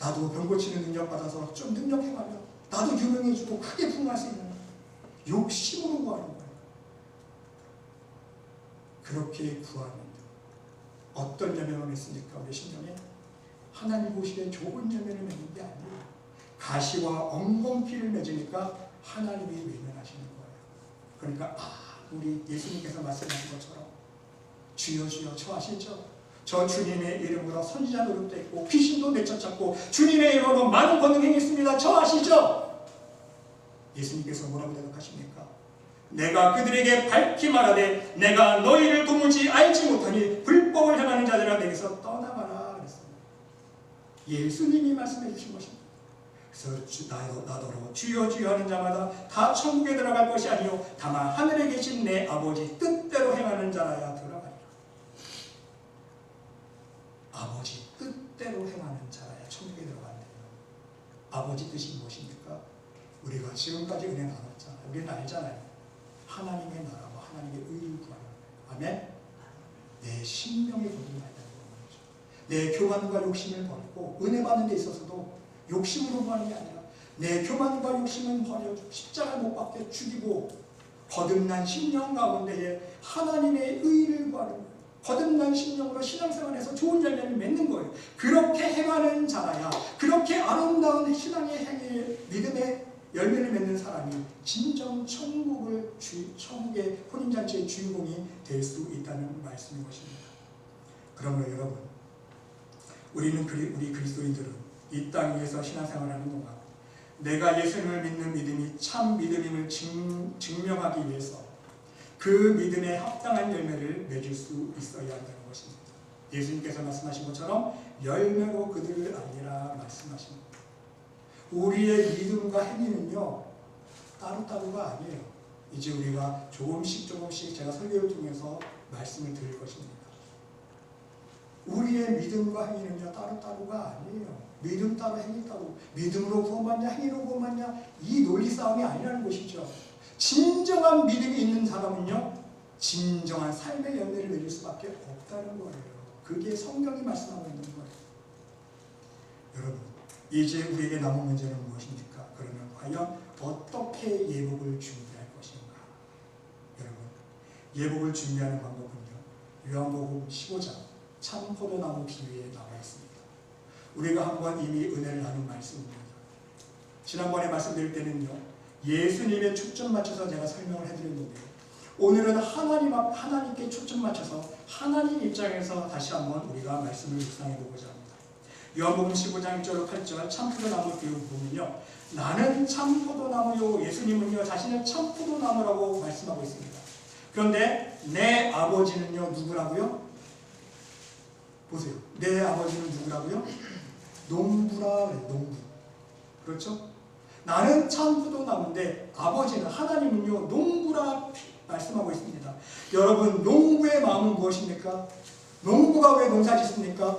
나도 병 고치는 능력 받아서 좀 능력 행하면 나도 유명해지고 크게 부흥할 수 있는 욕심으로 구하는 거예요. 그렇게 구하는 어떤 열매를 맺습니까? 우리 심령에 하나님 보시기에 좋은 열매를 맺는 게 아니에요. 가시와 엉겅퀴를 맺으니까 하나님이 외면하시는 거예요. 그러니까 우리 예수님께서 말씀하신 것처럼 주여 주여 저 아시죠? 저 주님의 이름으로 선지자 노릇도 했고 귀신도 내쫓았고 주님의 이름으로 많은 권능 행했습니다. 저 아시죠? 예수님께서 뭐라고 대답하십니까? 내가 그들에게 밝히 말하되 내가 너희를 도무지 알지 못하니 불법을 행하는 자들아 내게서 떠나가라 그랬습니다. 예수님이 말씀해 주신 것입니다. 그래서 나더러 주여 주여 하는 자마다 다 천국에 들어갈 것이 아니요 다만 하늘에 계신 내 아버지 뜻대로 행하는 자라야 들어가리라. 아버지 뜻대로 행하는 자라야 천국에 들어간다. 아버지 뜻이 무엇입니까? 우리가 지금까지 은혜 나눴잖아요. 우리는 알잖아요. 하나님의 나라와 하나님의 의를 구하는 거예요. 아멘? 내 심령이 거듭나야 되는 거죠. 내 교만과 욕심을 버리고 은혜 받는 데 있어서도 욕심으로 구하는 게 아니라 내 교만과 욕심은 버려 십자가를 못 박게 죽이고 거듭난 심령 가운데에 하나님의 의를 구하는 거예요. 거듭난 심령으로 신앙생활에서 좋은 열매를 맺는 거예요. 그렇게 행하는 자라야 그렇게 아름다운 신앙의 행위를 믿음의 열매를 맺는 사람이 진정 천국의 혼인잔치의 주인공이 될 수 있다는 말씀인 것입니다. 그러므로 여러분 우리 그리스도인들은 이 땅 위에서 신앙생활하는 동안 내가 예수님을 믿는 믿음이 참 믿음임을 증명하기 위해서 그 믿음에 합당한 열매를 맺을 수 있어야 한다는 것입니다. 예수님께서 말씀하신 것처럼 열매로 그들을 알리라 말씀하십니다. 우리의 믿음과 행위는요 따로따로가 아니에요. 이제 우리가 조금씩 제가 설교를 통해서 말씀을 드릴 것입니다. 우리의 믿음과 행위는요 따로따로가 아니에요. 믿음 따로 행위 따로, 믿음으로 구원받냐 행위로 구원받냐 이 논리 싸움이 아니라는 것이죠. 진정한 믿음이 있는 사람은요 진정한 삶의 열매를 맺을 수밖에 없다는 거예요. 그게 성경이 말씀하고 있는 거예요. 여러분 이제 우리에게 남은 문제는 무엇입니까? 그러면 과연 어떻게 예복을 준비할 것인가? 여러분 예복을 준비하는 방법은요 요한복음 15장 참 포도나무 비유에 나와 있습니다. 우리가 한번 이미 은혜를 나눈 말씀입니다. 지난번에 말씀드릴 때는요 예수님의 초점 맞춰서 제가 설명을 해드렸는데 오늘은 하나님께 초점 맞춰서 하나님 입장에서 다시 한번 우리가 말씀을 묵상해 보고자 합니다. 요한복음 15장 1절 8절 참포도나무 비유 보면요 나는 참포도나무요 예수님은요 자신은 참포도나무라고 말씀하고 있습니다. 그런데 내 아버지는요 누구라고요? 보세요. 내 아버지는 누구라고요? 농부라 농부. 그렇죠? 나는 참포도나무인데 아버지는 하나님은요 농부라 말씀하고 있습니다. 여러분 농부의 마음은 무엇입니까? 농부가 왜 농사 짓습니까?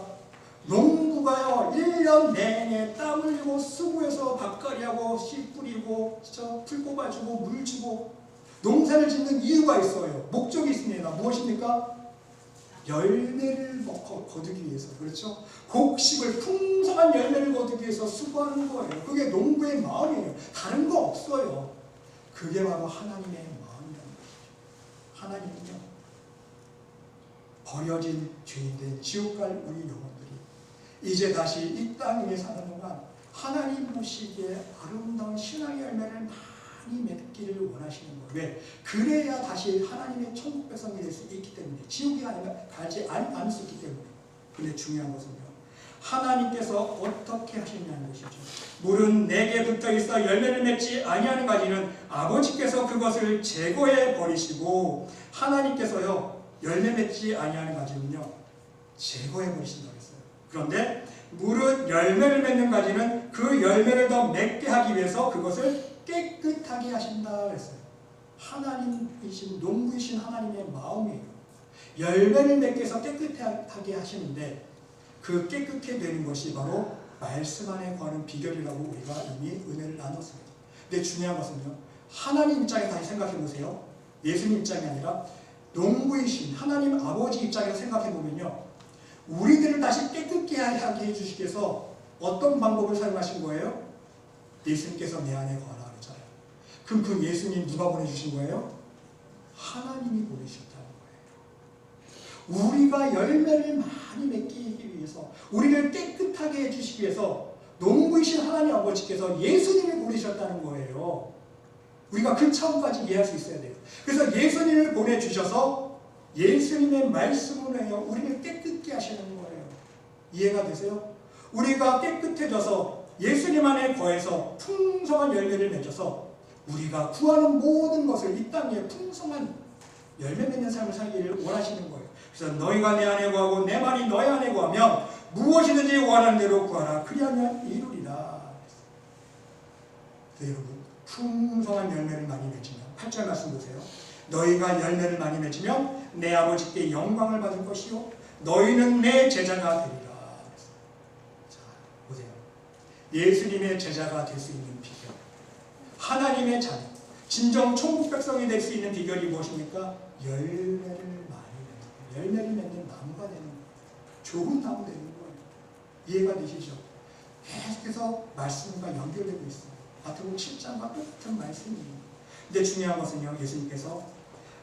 농부가요 1년 내내 땀 흘리고 수고해서 밭갈이하고 씨 뿌리고 풀 뽑아주고 물 주고 농사를 짓는 이유가 있어요. 목적이 있습니다. 무엇입니까? 열매를 거두기 위해서, 그렇죠? 곡식을, 풍성한 열매를 거두기 위해서 수고하는 거예요. 그게 농부의 마음이에요. 다른 거 없어요. 그게 바로 하나님의 마음이라는 것이죠. 하나님은요, 버려진 죄인된 지옥 갈 우리 영혼들이 이제 다시 이 땅 위에 사는 동안 하나님 보시기에 아름다운 신앙의 열매를 많이 맺기를 원하시는 거예요. 왜? 그래야 다시 하나님의 천국 백성이 될 수 있기 때문에, 지옥이 가지 않을 수 있기 때문에. 근데 중요한 것은요, 하나님께서 어떻게 하시냐는 것이죠. 물은 내게 붙어 있어 열매를 맺지 아니하는 가지는 아버지께서 그것을 제거해 버리시고, 하나님께서요 열매 맺지 아니하는 가지는요 제거해 버리신다고 했어요. 그런데 물은 열매를 맺는 가지는 그 열매를 더 맺게 하기 위해서 그것을 깨끗하게 하신다 했어요. 하나님이신, 농부이신 하나님의 마음이에요. 열매를 맺게 해서 깨끗하게 하시는데, 그 깨끗게 되는 것이 바로 말씀 안에 거하는 비결이라고 우리가 이미 은혜를 나눴습니다. 근데 중요한 것은요, 하나님 입장에 다시 생각해 보세요. 예수님 입장이 아니라 농부이신 하나님 아버지 입장에서 생각해 보면요, 우리들을 다시 깨끗게 하게 해주시기 위해서 어떤 방법을 사용하신 거예요? 예수님께서 내 안에 거하라 그랬잖아요. 그럼 그 예수님 누가 보내주신 거예요? 하나님이 보내셨다는 거예요. 우리가 열매를 많이 맺기 위해서, 우리를 깨끗하게 해주시기 위해서 농부이신 하나님 아버지께서 예수님을 보내셨다는 거예요. 우리가 그 차원까지 이해할 수 있어야 돼요. 그래서 예수님을 보내주셔서 예수님의 말씀으로 해요 우리를 깨끗게 하시는 거예요. 이해가 되세요? 우리가 깨끗해져서 예수님 안에 거해서 풍성한 열매를 맺어서 우리가 구하는 모든 것을 이 땅에 풍성한 열매 맺는 삶을 살기를 원하시는 거예요. 그래서 너희가 내 안에 거하고 내 말이 너희 안에 거하면 무엇이든지 원하는 대로 구하라 그리하면 이루리라. 여러분, 풍성한 열매를 많이 맺으면 8절 말씀 보세요. 너희가 열매를 많이 맺으면 내 아버지께 영광을 받을 것이요 너희는 내 제자가 되리라. 자, 보세요. 예수님의 제자가 될 수 있는 비결, 하나님의 자녀, 진정 천국 백성이 될 수 있는 비결이 무엇입니까? 열매를 많이 맺는, 열매를 맺는 나무가 되는 거예요. 좋은 나무 되는 거예요. 이해가 되시죠? 계속해서 말씀과 연결되고 있어요. 마태복음 7장과 똑같은 말씀이에요. 근데 중요한 것은요, 예수님께서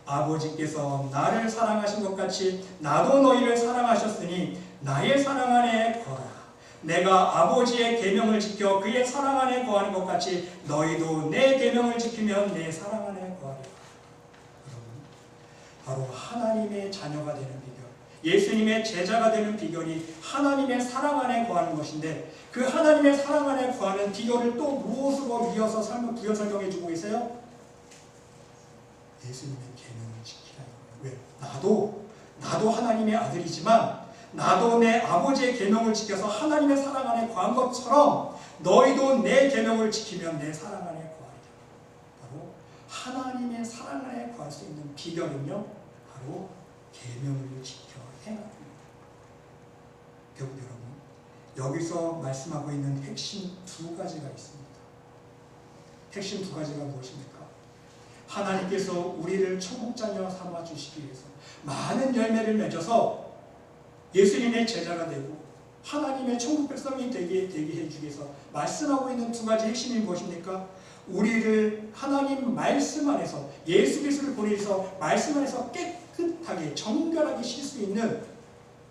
아버지께서 나를 사랑하신 것 같이 나도 너희를 사랑하셨으니 나의 사랑 안에 거하라. 내가 아버지의 계명을 지켜 그의 사랑 안에 거하는 것 같이 너희도 내 계명을 지키면 내 사랑 안에 거하리라. 여러분, 바로 하나님의 자녀가 되는 비결, 예수님의 제자가 되는 비결이 하나님의 사랑 안에 거하는 것인데, 그 하나님의 사랑 안에 거하는 비결을 또 무엇으로 이어서 부연 설명해 주고 계세요? 예수님의 계명을 지키라는 거예요. 왜? 나도 하나님의 아들이지만 나도 내 아버지의 계명을 지켜서 하나님의 사랑 안에 거한 것처럼 너희도 내 계명을 지키면 내 사랑 안에 거하리라. 바로 하나님의 사랑 안에 거할 수 있는 비결은요, 바로 계명을 지켜 행하는 거예요. 여러분, 여기서 말씀하고 있는 핵심 두 가지가 있습니다. 핵심 두 가지가 무엇입니까? 하나님께서 우리를 천국 자녀 삼아 주시기 위해서 많은 열매를 맺어서 예수님의 제자가 되고 하나님의 천국 백성이 되게 해주기 위해서 말씀하고 있는 두 가지 핵심이 무엇입니까? 우리를 하나님 말씀 안에서, 예수 그리스도를 보내서 말씀 안에서 깨끗하게 정결하게 쉴 수 있는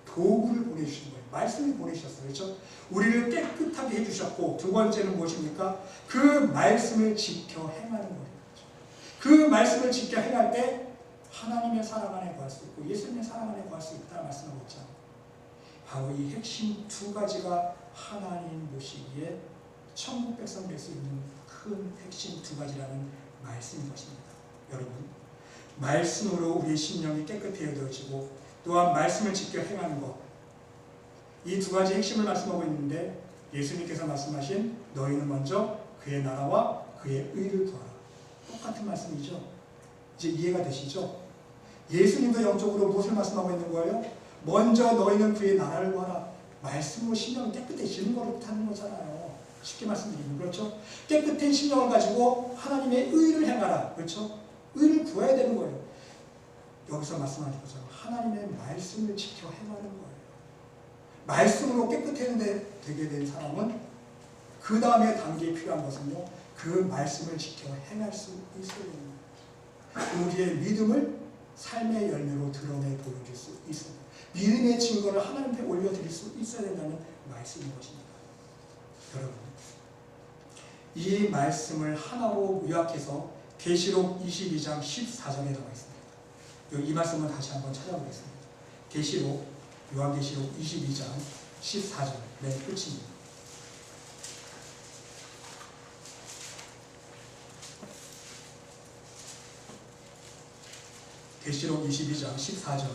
도구를 보내주신 거예요. 말씀을 보내셨어요. 그렇죠? 우리를 깨끗하게 해주셨고, 두 번째는 무엇입니까? 그 말씀을 지켜 행하는 거예요. 그 말씀을 지켜 행할 때 하나님의 사랑 안에 거할 수 있고 예수님의 사랑 안에 거할 수 있다 말씀하고 있잖아요. 바로 이 핵심 두 가지가 하나님 보시기에 천국 백성 될 수 있는 큰 핵심 두 가지라는 말씀인 것입니다. 여러분, 말씀으로 우리의 심령이 깨끗해져지고 또한 말씀을 지켜 행하는 것, 이 두 가지 핵심을 말씀하고 있는데, 예수님께서 말씀하신 너희는 먼저 그의 나라와 그의 의를 구하라. 똑같은 말씀이죠. 이제 이해가 되시죠? 예수님도 영적으로 무엇을 말씀하고 있는 거예요? 먼저 너희는 그의 나라를 구하라. 말씀으로 심령이 깨끗해지는 것을 하는 거잖아요. 쉽게 말씀드리면, 그렇죠? 깨끗한 심령을 가지고 하나님의 의를 행하라. 그렇죠? 의를 구해야 되는 거예요. 여기서 말씀하신 것처럼 하나님의 말씀을 지켜 행하는 거예요. 말씀으로 깨끗해야 되게 된 사람은 그 다음에 단계에 필요한 것은요, 그 말씀을 지켜 행할 수 있어야 됩니다. 우리의 믿음을 삶의 열매로 드러내 보여줄 수 있어요. 믿음의 증거를 하나님께 올려드릴 수 있어야 된다는 말씀인 것입니다. 여러분, 이 말씀을 하나로 요약해서 계시록 22장 14절에 나와 있습니다. 이 말씀을 다시 한번 찾아보겠습니다. 요한계시록 22장 14절 맨 끝입니다. 계시록 22장 14절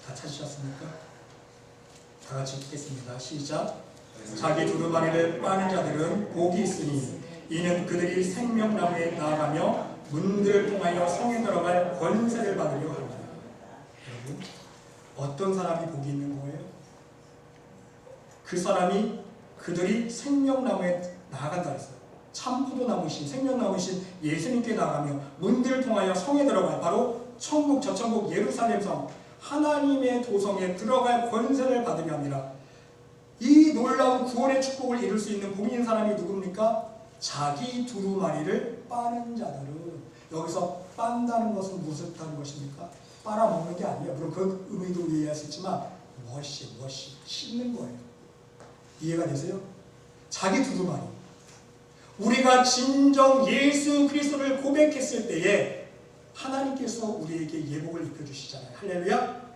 다 찾으셨습니까? 다 같이 읽겠습니다. 시작. 자기 두루마리를 빠는 자들은 복이 있으니 이는 그들이 생명나무에 나아가며 문들을 통하여 성에 들어갈 권세를 받으려 합니다. 여러분, 어떤 사람이 복이 있는 거예요? 그 사람이 그들이 생명나무에 나아간다 했어요. 참 포도나무이신 생명나무이신 예수님께 나가며 문들을 통하여 성에 들어갈, 바로 천국 저천국 예루살렘 성 하나님의 도성에 들어갈 권세를 받으려 합니다. 이 놀라운 구원의 축복을 이룰 수 있는 복인 사람이 누굽니까? 자기 두루마리를 빠는 자들은, 여기서 빤다는 것은 무슨 뜻하는 것입니까? 빨아먹는 게 아니에요. 물론 그 의미도 이해할 수 있지만 씹는 거예요. 이해가 되세요? 자기 두루마리. 우리가 진정 예수 그리스도를 고백했을 때에 하나님께서 우리에게 예복을 입혀주시잖아요. 할렐루야.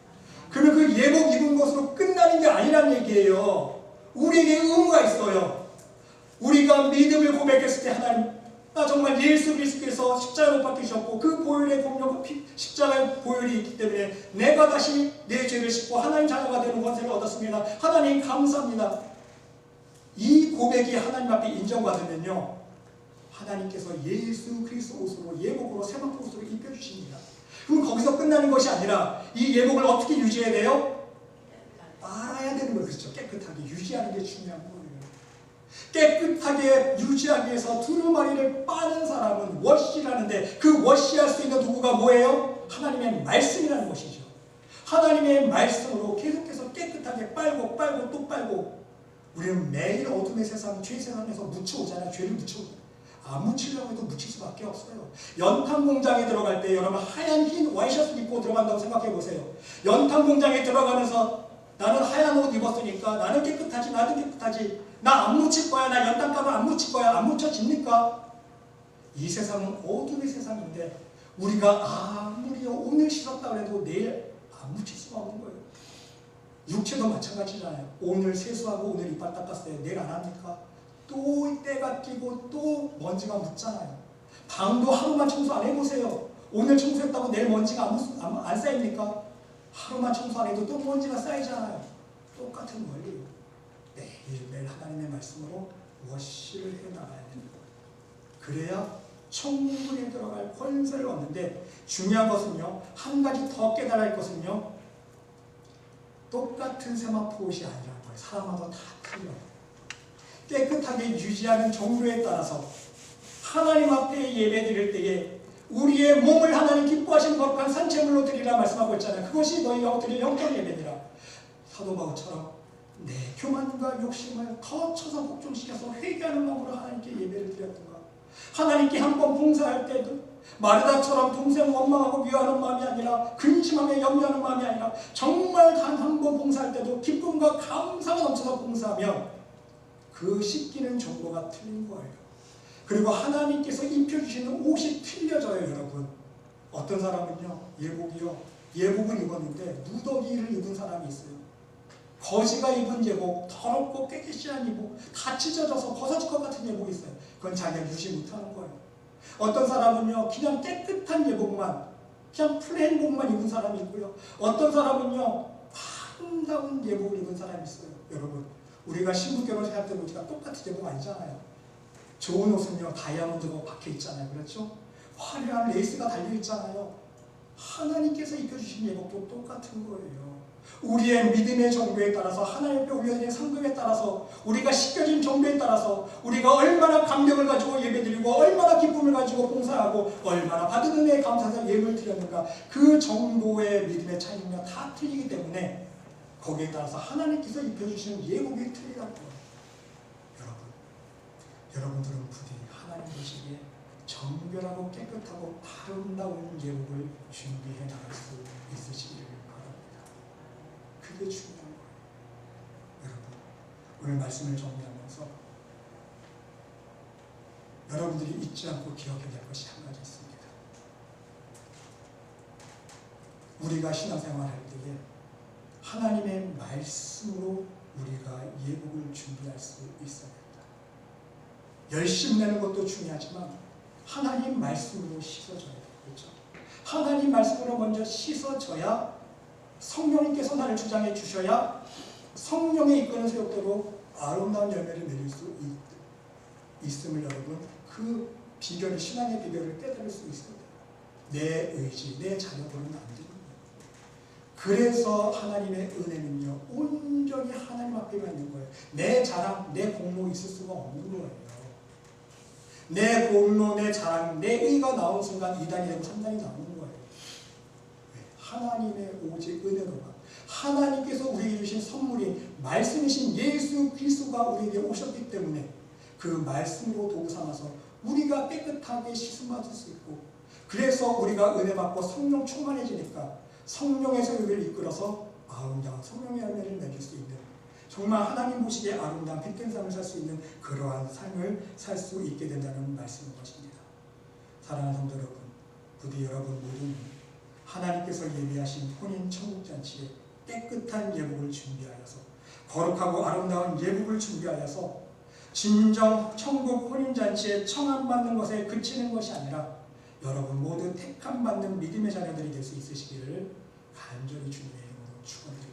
그러면 그 예복 입은 것으로 끝나는 게 아니란 얘기예요. 우리에게 의무가 있어요. 우리가 믿음을 고백했을 때 하나님, 나 정말 예수 그리스도께서 십자가에 못 박히셨고 그 보혈의 공력, 십자가의 보혈이 있기 때문에 내가 다시 내 죄를 씻고 하나님 자녀가 되는 권세를 얻었습니다. 하나님 감사합니다. 이 고백이 하나님 앞에 인정받으면요, 하나님께서 예수 그리스도 옷으로 예복으로 새만큼 옷으로 입혀주십니다. 그럼 거기서 끝나는 것이 아니라 이 예복을 어떻게 유지해야 돼요? 빨아야 되는 거예요. 그렇죠? 깨끗하게 유지하는 게 중요한 거예요. 깨끗하게 유지하기 위해서 두루마리를 빠는 사람은 워시라는데, 그 워시할 수 있는 도구가 뭐예요? 하나님의 말씀이라는 것이죠. 하나님의 말씀으로 계속해서 깨끗하게 빨고 또 빨고, 우리는 매일 어둠의 세상, 죄 세상에서 묻혀오잖아요. 죄를 묻혀오잖아요. 안 묻히려고 해도 묻힐 수밖에 없어요. 연탄 공장에 들어갈 때 여러분 하얀 흰 와이셔츠 입고 들어간다고 생각해 보세요. 연탄 공장에 들어가면서 나는 하얀 옷 입었으니까 나는 깨끗하지, 나도 깨끗하지, 나 안 묻힐 거야, 나 연탄가루 안 묻힐 거야, 안 묻혀집니까? 이 세상은 어둠의 세상인데 우리가 아무리 오늘 씻었다고 해도 내일 안 묻힐 수가 없는 거예요. 육체도 마찬가지잖아요. 오늘 세수하고 오늘 이빨 닦았어요. 내일 안 합니까? 또 때가 끼고 또 먼지가 묻잖아요. 방도 하루만 청소 안 해보세요. 오늘 청소했다고 내일 먼지가 안 쌓입니까? 하루만 청소 안 해도 또 먼지가 쌓이잖아요. 똑같은 원리예요. 매일매일 하나님의 말씀으로 워시를 해나가야 되는 거예요. 그래야 천국에 들어갈 권세를 얻는데, 중요한 것은요, 한 가지 더 깨달아야 할 것은요, 똑같은 세마포 옷이 아니라는 거예요. 사람마다 다 틀려요. 깨끗하게 유지하는 정도에 따라서 하나님 앞에 예배 드릴 때에 우리의 몸을 하나님 기뻐하시는 거룩한 산채물로 드리라 말씀하고 있잖아요. 그것이 너희가 드릴 영적 예배니라. 사도 바울처럼 내 교만과 욕심을 거쳐서 복종시켜서 회개하는 마음으로 하나님께 예배를 드렸던가, 하나님께 한 번 봉사할 때도 마르다처럼 동생 원망하고 미워하는 마음이 아니라, 근심하며 염려하는 마음이 아니라 정말 단 한 번 봉사할 때도 기쁨과 감사가 넘쳐서 봉사하면 그 씻기는 정도가 틀린 거예요. 그리고 하나님께서 입혀주시는 옷이 틀려져요. 여러분, 어떤 사람은요, 예복을 입었는데 무더기를 입은 사람이 있어요. 거지가 입은 예복, 더럽고 깨끗이한 예복, 다 찢어져서 벗어질 것 같은 예복이 있어요. 그건 자기가 유지 못하는 거예요. 어떤 사람은요, 그냥 깨끗한 예복만, 그냥 플레인복만 입은 사람이 있고요. 어떤 사람은요, 아름다운 예복을 입은 사람이 있어요. 여러분, 우리가 신부 결혼식 할 때 우리가 똑같은 예복 아니잖아요. 좋은 옷은요, 다이아몬드가 박혀 있잖아요. 그렇죠? 화려한 레이스가 달려 있잖아요. 하나님께서 입혀주신 예복도 똑같은 거예요. 우리의 믿음의 정도에 따라서, 하나님 앞에 올려드린 상급에 따라서, 우리가 씻겨진 정도에 따라서, 우리가 얼마나 감격을 가지고 예배드리고 얼마나 기쁨을 기쁨을 가지고 봉사하고 얼마나 받은 은혜에 감사해서 예물을 드렸는가, 그 정도의 믿음의 차이는 다 틀리기 때문에 거기에 따라서 하나님께서 입혀주시는 예복이 틀리다고요. 여러분들은 부디 하나님 보시기에 정결하고 깨끗하고 아름다운 예복을 준비해 나갈 수 있으시기를 바랍니다. 그게 중요한 거예요. 여러분, 오늘 말씀을 정리하면서 여러분들이 잊지 않고 기억해야 될 것이 한 가지 있습니다. 우리가 신앙생활할 때에 하나님의 말씀으로 우리가 예복을 준비할 수 있어야 합니다. 열심 내는 것도 중요하지만 하나님 말씀으로 씻어져야 돼요. 그렇죠? 하나님 말씀으로 먼저 씻어져야 성령님께서 나를 주장해 주셔야 성령의 이끄는 세력대로 아름다운 열매를 맺을 수 있음을 여러분, 그 비결을, 신앙의 비결을 깨달을 수 있어요. 내 의지, 내 자력으로는 안 됩니다. 그래서 하나님의 은혜는요, 온전히 하나님 앞에만 있는 거예요. 내 자랑, 내 공로 있을 수가 없는 거예요. 내 공로, 내 자랑, 내 의가 나온 순간 2단이 되고 3단이 나오는 거예요. 하나님의 오직 은혜로만, 하나님께서 우리에게 주신 선물인 말씀이신 예수 그리스도가 우리에게 오셨기 때문에 그 말씀으로 도구 삼아서 우리가 깨끗하게 씻음받을 수 있고, 그래서 우리가 은혜 받고 성령 충만해지니까 성령의 소유를 이끌어서 아름다운 성령의 열매를 맺을 수 있는, 정말 하나님 보시기에 아름다운 빛된 삶을 살 수 있는 그러한 삶을 살 수 있게 된다는 말씀인 것입니다. 사랑하는 성도 여러분, 부디 여러분 모두는 하나님께서 예비하신 혼인 천국잔치에 깨끗한 예복을 준비하여서, 거룩하고 아름다운 예복을 준비하여서 진정 천국 혼인잔치에 청함받는 것에 그치는 것이 아니라 여러분 모두 택함받는 믿음의 자녀들이 될 수 있으시기를 간절히 주님의 이름으로 축원드립니다.